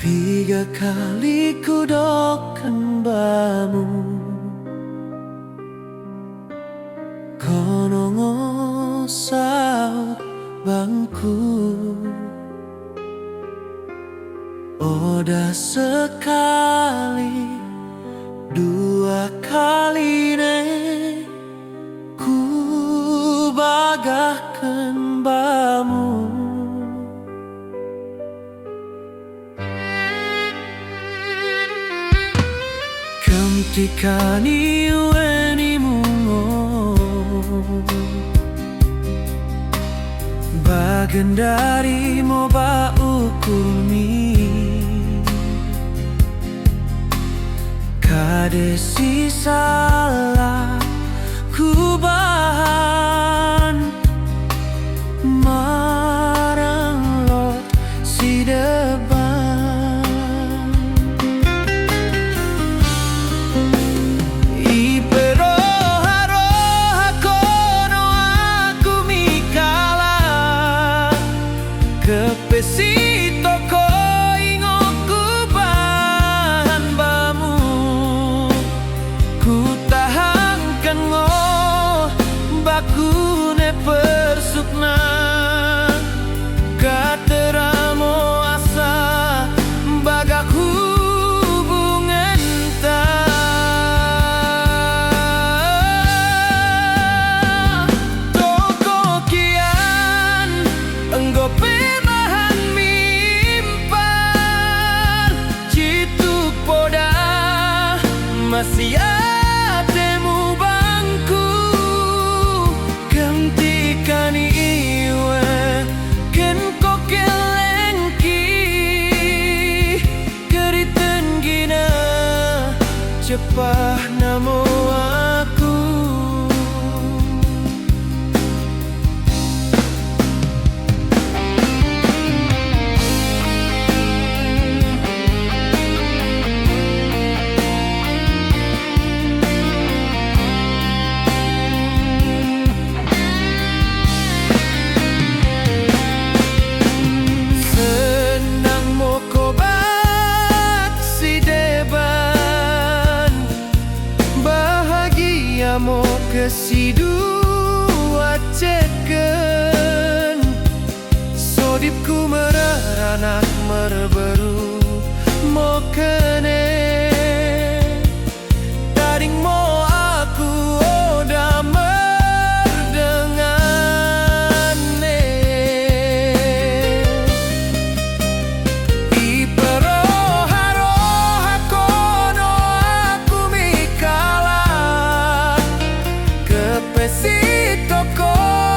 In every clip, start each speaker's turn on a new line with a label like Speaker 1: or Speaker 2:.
Speaker 1: Tiga kali ku doakan bamu kono ngosau bangku. Oda sekali dua kali nih ku bagahkan bamu. Kemtikani weni mungo bagian dari moba ukurmi kade si salah ku bahan marang lot si deban. Kepesito ko ingoku bahan bamu ku tahankan ngo bakune persukna kateramo asa bagak hubungan ta toko kian enggo masih atemu bangku kemtikani iwe ken kokelengki keriten gina cepah namo aku. Mo kesidua ceken sodipku meraranak merberu mo kene taring mo aku oda merdengane iperoha-roha kono aku mikala pesito ko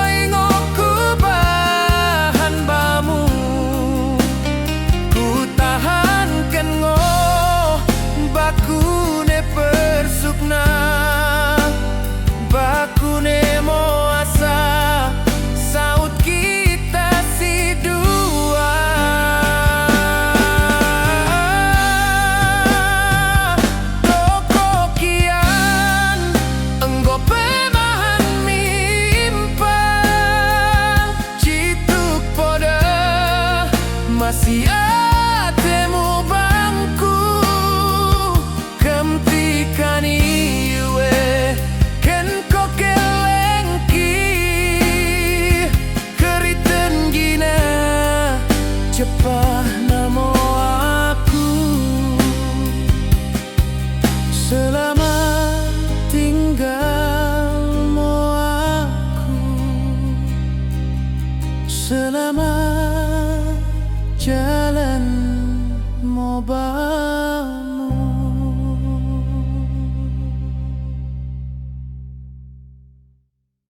Speaker 1: ingoku bahan bamu ku tahankan ngo bakune persukna bakune mo asa saut kita si dua toko kian enggo masih atemu bangku kemtikani iwe ken kokelengki keriten gina cepah namo aku. Selamat tinggal mo aku, selamat jalan moba.